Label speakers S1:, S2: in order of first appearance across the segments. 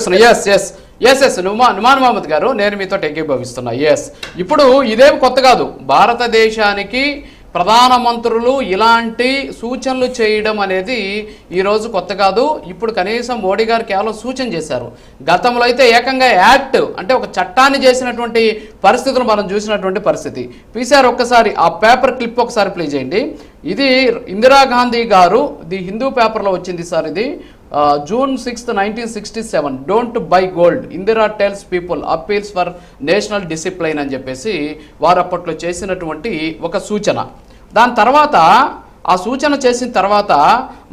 S1: Yes yes yes yes Numan Mohammed గారు, నేను మీతో ఏకీభవిస్తున్నా. ఎస్, ఇప్పుడు ఇదేం కొత్త కాదు. భారతదేశానికి ప్రధానమంత్రులు ఇలాంటి సూచనలు చేయడం అనేది ఈరోజు కొత్త కాదు. ఇప్పుడు కనీసం మోడీ గారు కేవలం సూచన చేశారు. గతంలో అయితే ఏకంగా యాక్ట్ అంటే ఒక చట్టాన్ని చేసినటువంటి పరిస్థితులు మనం చూసినటువంటి పరిస్థితి. పీసార్ ఒక్కసారి ఆ పేపర్ క్లిప్ ఒకసారి ప్లే చేయండి. ఇది ఇందిరాగాంధీ గారు ది హిందూ పేపర్లో వచ్చింది సార్. ఇది June 6th, 1967. Don't buy gold, Indira tells people, appeals for national discipline అని చెప్పేసి వారు అప్పట్లో చేసినటువంటి ఒక సూచన. దాని తర్వాత ఆ సూచన చేసిన తర్వాత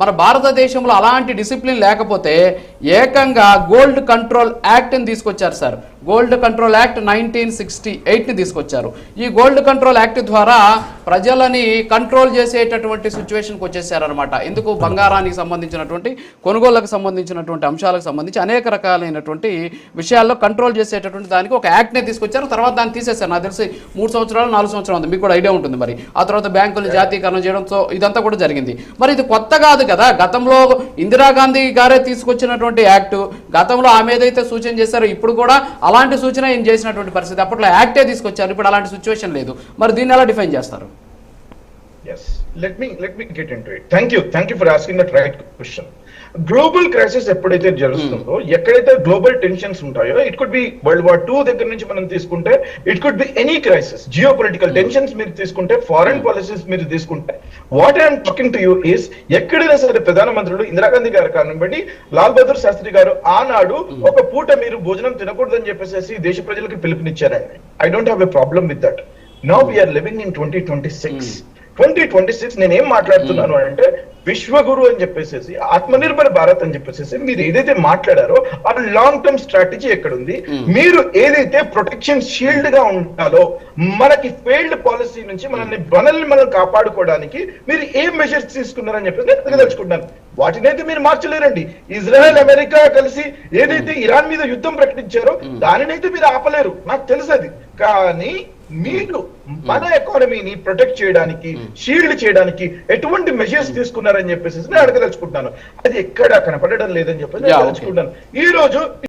S1: మన భారతదేశంలో అలాంటి డిసిప్లిన్ లేకపోతే ఏకంగా గోల్డ్ కంట్రోల్ యాక్ట్ని తీసుకొచ్చారు సార్. గోల్డ్ కంట్రోల్ యాక్ట్ 1968ని తీసుకొచ్చారు. ఈ గోల్డ్ కంట్రోల్ యాక్ట్ ద్వారా ప్రజలని కంట్రోల్ చేసేటటువంటి సిచ్యువేషన్కి వచ్చేసారనమాట. ఎందుకు? బంగారానికి సంబంధించినటువంటి కొనుగోళ్లకు సంబంధించినటువంటి అంశాలకు సంబంధించి అనేక రకాలైనటువంటి విషయాల్లో కంట్రోల్ చేసేటటువంటి దానికి ఒక యాక్ట్నే తీసుకొచ్చారు. తర్వాత దాన్ని తీసేశారు. నాకు తెలిసి 3 సంవత్సరాలు 4 సంవత్సరాలు ఉంది, మీకు కూడా ఐడియా ఉంటుంది. మరి ఆ తర్వాత బ్యాంకులు జాతీయకరణ చేయడంతో ఇదంతా కూడా జరిగింది. మరి ఇది కొత్త కాదు కదా. గతంలో ఇందిరాగాంధీ గారే తీసుకొచ్చినటువంటి యాక్ట్, గతంలో ఆమె ఏదైతే సూచన చేశారో ఇప్పుడు కూడా అలాంటి సూచన ఏం చేసినటువంటి పరిస్థితి. అప్పట్లో యాక్టే తీసుకొచ్చారు, ఇప్పుడు అలాంటి సిచ్యువేషన్ లేదు. మరి దీన్ని ఎలా డిఫైన్ చేస్తారు?
S2: Yes, let me get into it. Thank you for asking that right question. Global crisis ఎప్పుడైతే జరుగుతుందో, ఎక్కడైతే గ్లోబల్ టెన్షన్స్ ఉంటాయో, it could be world war 2 దగ్గర నుంచి మనం తీసుకుంటే, it could be any crisis, geo political tensions మీరు తీసుకుంటే, ఫారెన్ పాలసీస్ మీరు తీసుకుంటే, what I'm talking to you is, ఎక్కడైనా సరే ప్రధానమంత్రులు ఇందిరాగాంధీ గారు కానివ్వండి, లాల్ బహదూర్ శాస్త్రి గారు ఆనాడు ఒక పూట మీరు భోజనం తినకూడదని చెప్పేసి దేశ ప్రజలకు పిలుపునిచ్చారండి. I don't have a problem with that. Now we're living in 2026 నేనేం మాట్లాడుతున్నాను అంటే, విశ్వగురు అని చెప్పేసి, ఆత్మనిర్భర్ భారత్ అని చెప్పేసి మీరు ఏదైతే మాట్లాడారో ఆ లాంగ్ టర్మ్ స్ట్రాటజీ ఎక్కడుంది? మీరు ఏదైతే ప్రొటెక్షన్ షీల్డ్ గా ఉండాలో, మనకి ఫెయిల్డ్ పాలసీ నుంచి మనల్ని మనం కాపాడుకోవడానికి మీరు ఏం మెజర్స్ తీసుకున్నారని చెప్పేసి నేను తెలుసుకుంటాను. వాటినైతే మీరు మార్చలేరండి. ఇజ్రాయెల్ అమెరికా కలిసి ఏదైతే ఇరాన్ మీద యుద్ధం ప్రకటించారో దానినైతే మీరు ఆపలేరు, నాకు తెలుసు అది. కానీ మీరు మన ఎకానమీని ప్రొటెక్ట్ చేయడానికి, షీల్డ్ చేయడానికి ఎటువంటి మెజర్స్ తీసుకున్నారని చెప్పేసి నేను అడగదలుచుకుంటున్నాను. అది ఎక్కడ కనపడడం లేదని చెప్పేసి నేను తెలుసుకుంటాను. ఈ రోజు